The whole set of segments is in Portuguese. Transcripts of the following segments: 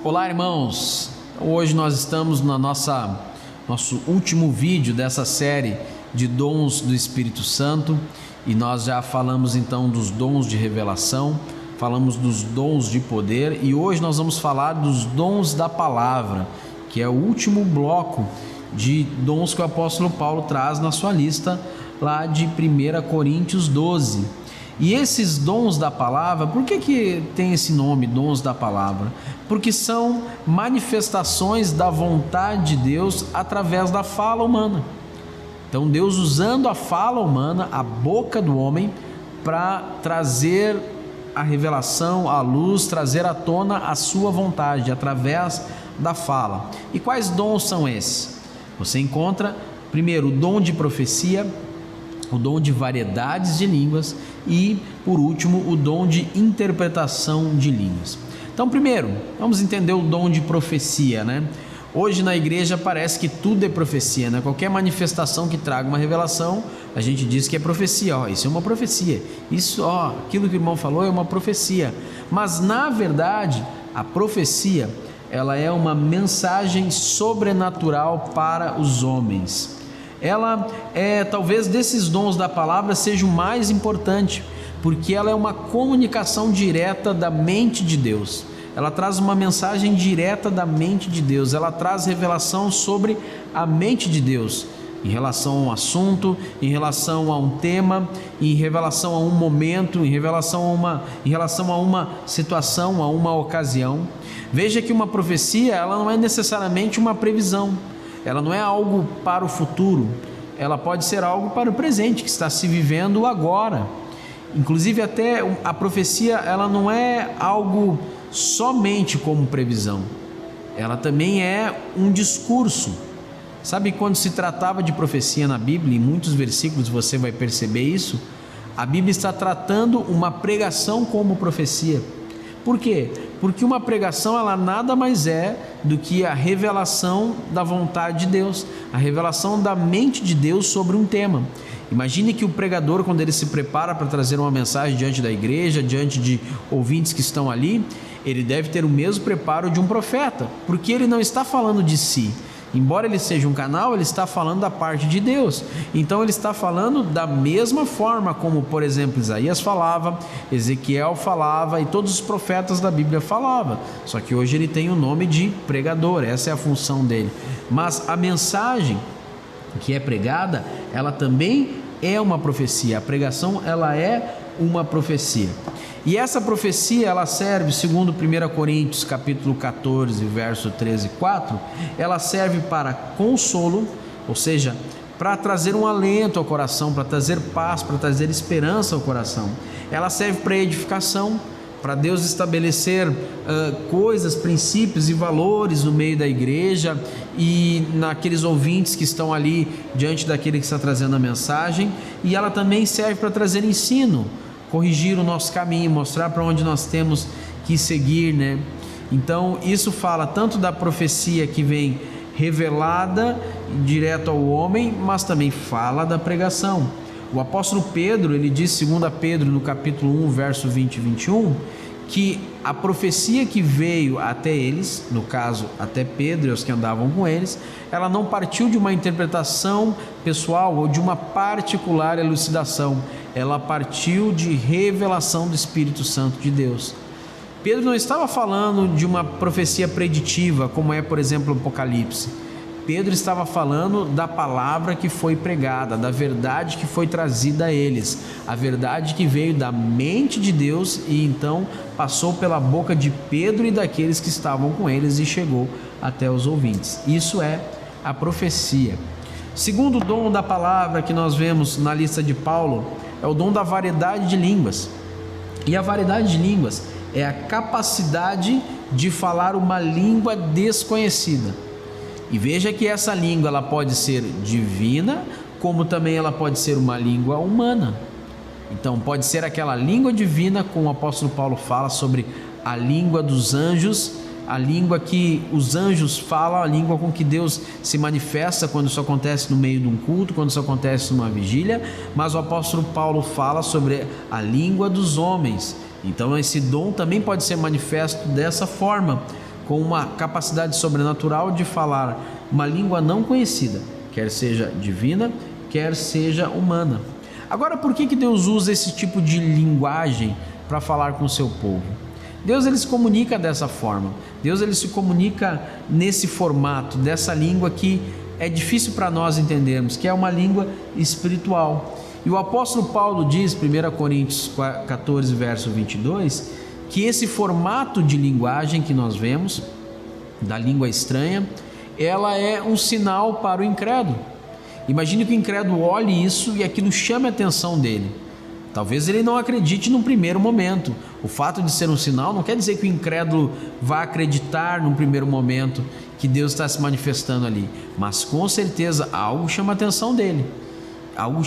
Olá, irmãos. Hoje nós estamos no nosso último vídeo dessa série de dons do Espírito Santo e nós já falamos então dos dons de revelação, falamos dos dons de poder e hoje nós vamos falar dos dons da palavra, que é o último bloco de dons que o apóstolo Paulo traz na sua lista lá de 1 Coríntios 12. E esses dons da palavra, por que tem esse nome, dons da palavra? Porque são manifestações da vontade de Deus através da fala humana. Então Deus usando a fala humana, a boca do homem, para trazer a revelação, a luz, trazer à tona a sua vontade através da fala. E quais dons são esses? Você encontra, primeiro, o dom de profecia, o dom de variedades de línguas e, por último, o dom de interpretação de línguas. Então, primeiro, vamos entender o dom de profecia, né? Hoje na igreja parece que tudo é profecia, né? Qualquer manifestação que traga uma revelação, a gente diz que é profecia. Isso é uma profecia. Aquilo que o irmão falou é uma profecia. Mas, na verdade, a profecia, ela é uma mensagem sobrenatural para os homens. Ela talvez desses dons da palavra seja o mais importante, porque ela é uma comunicação direta da mente de Deus. Ela traz uma mensagem direta da mente de Deus, ela traz revelação sobre a mente de Deus, em relação a um assunto, em relação a um tema, em relação a um momento, em relação a uma situação, a uma ocasião. Veja que uma profecia, ela não é necessariamente uma previsão. Ela não é algo para o futuro, ela pode ser algo para o presente, que está se vivendo agora. Inclusive até a profecia, ela não é algo somente como previsão, ela também é um discurso. Sabe, quando se tratava de profecia na Bíblia, em muitos versículos você vai perceber isso, a Bíblia está tratando uma pregação como profecia. Por quê? Porque uma pregação, ela nada mais é do que a revelação da vontade de Deus, a revelação da mente de Deus sobre um tema. Imagine que o pregador, quando ele se prepara para trazer uma mensagem diante da igreja, diante de ouvintes que estão ali, ele deve ter o mesmo preparo de um profeta, porque ele não está falando de si. Embora ele seja um canal, ele está falando da parte de Deus. Então ele está falando da mesma forma como, por exemplo, Isaías falava, Ezequiel falava e todos os profetas da Bíblia falavam. Só que hoje ele tem o nome de pregador, essa é a função dele. Mas a mensagem que é pregada, ela também é uma profecia. A pregação, ela é uma profecia. E essa profecia, ela serve, segundo 1 Coríntios capítulo 14, verso 13 e 4, ela serve para consolo, ou seja, para trazer um alento ao coração, para trazer paz, para trazer esperança ao coração. Ela serve para edificação, para Deus estabelecer coisas, princípios e valores no meio da igreja e naqueles ouvintes que estão ali diante daquele que está trazendo a mensagem. E ela também serve para trazer ensino, corrigir o nosso caminho, mostrar para onde nós temos que seguir, né? Então isso fala tanto da profecia que vem revelada direto ao homem, mas também fala da pregação. O apóstolo Pedro, ele diz, 2 Pedro no capítulo 1, verso 20 e 21, que a profecia que veio até eles, no caso até Pedro e os que andavam com eles, ela não partiu de uma interpretação pessoal ou de uma particular elucidação, ela partiu de revelação do Espírito Santo de Deus. Pedro não estava falando de uma profecia preditiva, como é, por exemplo, o Apocalipse. Pedro estava falando da palavra que foi pregada, da verdade que foi trazida a eles, a verdade que veio da mente de Deus e então passou pela boca de Pedro e daqueles que estavam com eles e chegou até os ouvintes. Isso é a profecia. Segundo dom da palavra que nós vemos na lista de Paulo é o dom da variedade de línguas. E a variedade de línguas é a capacidade de falar uma língua desconhecida. E veja que essa língua, ela pode ser divina, como também ela pode ser uma língua humana. Então pode ser aquela língua divina, como o apóstolo Paulo fala sobre a língua dos anjos, a língua que os anjos falam, a língua com que Deus se manifesta quando isso acontece no meio de um culto, quando isso acontece numa vigília. Mas o apóstolo Paulo fala sobre a língua dos homens. Então esse dom também pode ser manifesto dessa forma, com uma capacidade sobrenatural de falar uma língua não conhecida, quer seja divina, quer seja humana. Agora, por que Deus usa esse tipo de linguagem para falar com o seu povo? Deus ele se comunica dessa forma. Deus ele se comunica nesse formato, dessa língua que é difícil para nós entendermos, que é uma língua espiritual. E o apóstolo Paulo diz, 1 Coríntios 14, verso 22, que esse formato de linguagem que nós vemos, da língua estranha, ela é um sinal para o incrédulo. Imagine que o incrédulo olhe isso e aquilo chame a atenção dele. Talvez ele não acredite num primeiro momento. O fato de ser um sinal não quer dizer que o incrédulo vá acreditar num primeiro momento que Deus está se manifestando ali, mas com certeza algo chama a atenção dele, algo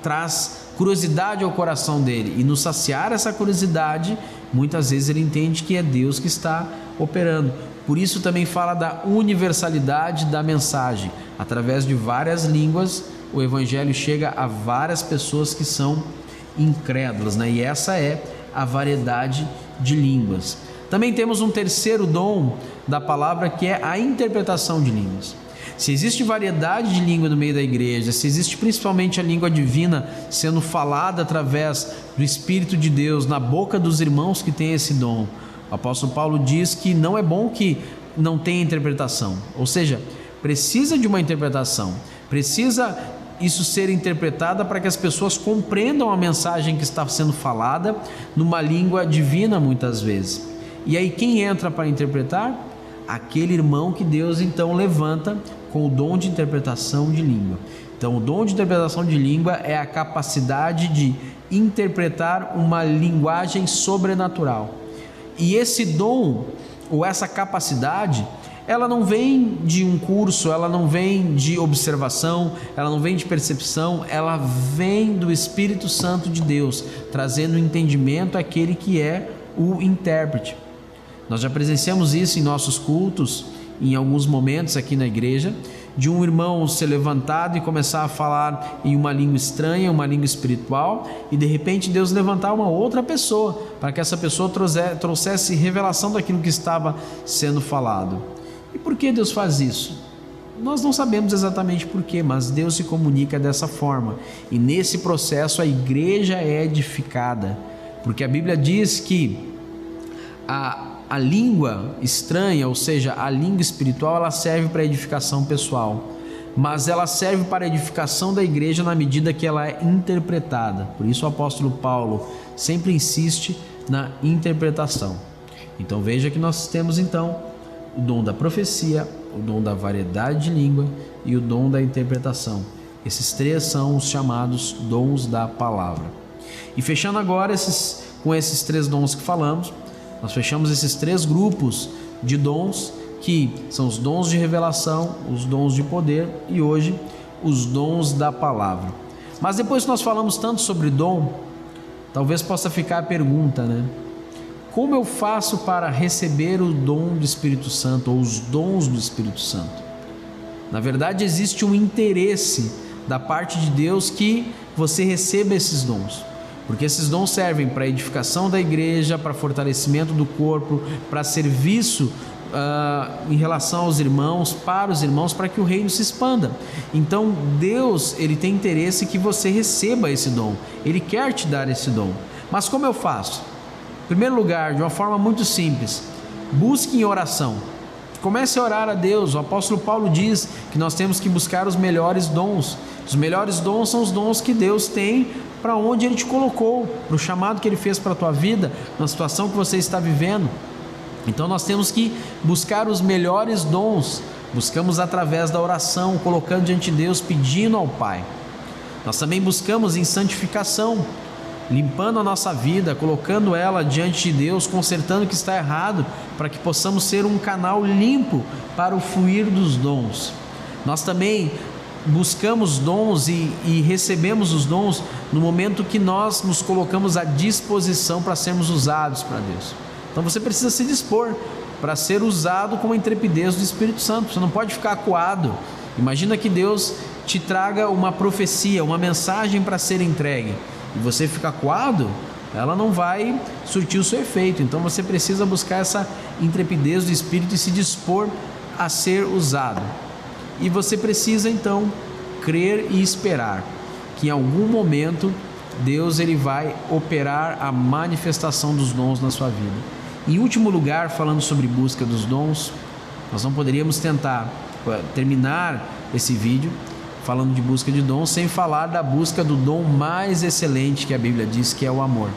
traz curiosidade ao coração dele, e no saciar essa curiosidade, muitas vezes ele entende que é Deus que está operando. Por isso também fala da universalidade da mensagem. Através de várias línguas, o evangelho chega a várias pessoas que são incrédulas, né? E essa é a variedade de línguas. Também temos um terceiro dom da palavra, que é a interpretação de línguas. Se existe variedade de língua no meio da igreja, se existe principalmente a língua divina sendo falada através do Espírito de Deus na boca dos irmãos que têm esse dom, o apóstolo Paulo diz que não é bom que não tenha interpretação, ou seja, precisa de uma interpretação, precisa isso ser interpretada para que as pessoas compreendam a mensagem que está sendo falada numa língua divina muitas vezes. E aí quem entra para interpretar? Aquele irmão que Deus então levanta com o dom de interpretação de língua. Então o dom de interpretação de língua é a capacidade de interpretar uma linguagem sobrenatural. E esse dom, ou essa capacidade, ela não vem de um curso, ela não vem de observação, ela não vem de percepção, ela vem do Espírito Santo de Deus, trazendo entendimento àquele que é o intérprete. Nós já presenciamos isso em nossos cultos, em alguns momentos aqui na igreja, de um irmão ser levantado e começar a falar em uma língua estranha, uma língua espiritual, e de repente Deus levantar uma outra pessoa, para que essa pessoa trouxesse revelação daquilo que estava sendo falado. E por que Deus faz isso? Nós não sabemos exatamente por quê, mas Deus se comunica dessa forma, e nesse processo a igreja é edificada, porque a Bíblia diz que a língua estranha, ou seja, a língua espiritual, ela serve para edificação pessoal, mas ela serve para a edificação da igreja na medida que ela é interpretada. Por isso o apóstolo Paulo sempre insiste na interpretação. Então veja que nós temos então o dom da profecia, o dom da variedade de língua e o dom da interpretação. Esses três são os chamados dons da palavra. E fechando agora com esses três dons que falamos, nós fechamos esses três grupos de dons, que são os dons de revelação, os dons de poder e hoje os dons da palavra. Mas depois que nós falamos tanto sobre dom, talvez possa ficar a pergunta, né? Como eu faço para receber o dom do Espírito Santo ou os dons do Espírito Santo? Na verdade, existe um interesse da parte de Deus que você receba esses dons. Porque esses dons servem para a edificação da igreja, para fortalecimento do corpo, para serviço em relação aos irmãos, para os irmãos, para que o reino se expanda. Então Deus, ele tem interesse que você receba esse dom, ele quer te dar esse dom. Mas como eu faço? Em primeiro lugar, de uma forma muito simples, busque em oração. Comece a orar a Deus. O apóstolo Paulo diz que nós temos que buscar os melhores dons. Os melhores dons são os dons que Deus tem para onde Ele te colocou, para o chamado que Ele fez para a tua vida, na situação que você está vivendo. Então nós temos que buscar os melhores dons. Buscamos através da oração, colocando diante de Deus, pedindo ao Pai. Nós também buscamos em santificação, limpando a nossa vida, colocando ela diante de Deus, consertando o que está errado, para que possamos ser um canal limpo para o fluir dos dons. Nós também buscamos dons e recebemos os dons no momento que nós nos colocamos à disposição para sermos usados para Deus. Então você precisa se dispor para ser usado com a intrepidez do Espírito Santo. Você não pode ficar acuado. Imagina que Deus te traga uma profecia, uma mensagem para ser entregue, e você fica acuado, ela não vai surtir o seu efeito. Então você precisa buscar essa intrepidez do Espírito e se dispor a ser usado. E você precisa então crer e esperar que em algum momento Deus ele vai operar a manifestação dos dons na sua vida. Em último lugar, falando sobre busca dos dons, nós não poderíamos tentar terminar esse vídeo falando de busca de dons sem falar da busca do dom mais excelente que a Bíblia diz, que é o amor.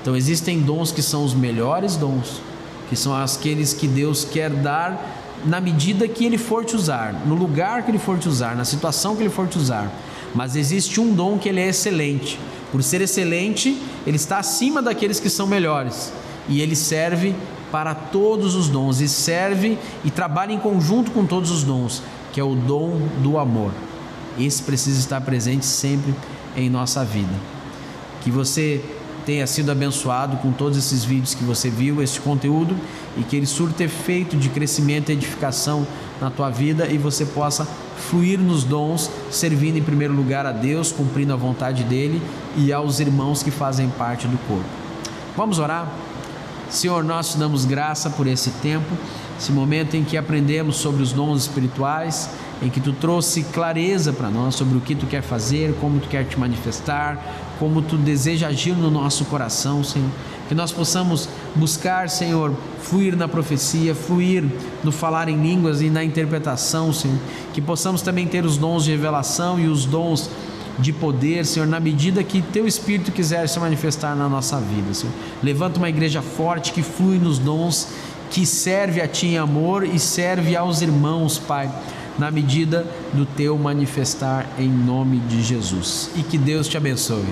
Então existem dons que são os melhores dons, que são aqueles que Deus quer dar na medida que Ele for te usar, no lugar que Ele for te usar, na situação que Ele for te usar. Mas existe um dom que ele é excelente. Por ser excelente, ele está acima daqueles que são melhores. E ele serve para todos os dons, e serve e trabalha em conjunto com todos os dons, que é o dom do amor. Esse precisa estar presente sempre em nossa vida. Que você tenha sido abençoado com todos esses vídeos que você viu, esse conteúdo, e que ele surta efeito de crescimento e edificação na tua vida, e você possa fluir nos dons, servindo em primeiro lugar a Deus, cumprindo a vontade dele, e aos irmãos que fazem parte do corpo. Vamos orar? Senhor, nós te damos graça por esse tempo, esse momento em que aprendemos sobre os dons espirituais, em que tu trouxe clareza para nós sobre o que tu quer fazer, como tu quer te manifestar, como tu deseja agir no nosso coração, Senhor. Que nós possamos buscar, Senhor, fluir na profecia, fluir no falar em línguas e na interpretação, Senhor. Que possamos também ter os dons de revelação e os dons de poder, Senhor, na medida que teu Espírito quiser se manifestar na nossa vida, Senhor. Levanta uma igreja forte que flui nos dons, que serve a ti em amor e serve aos irmãos, Pai, na medida do teu manifestar, em nome de Jesus. E que Deus te abençoe.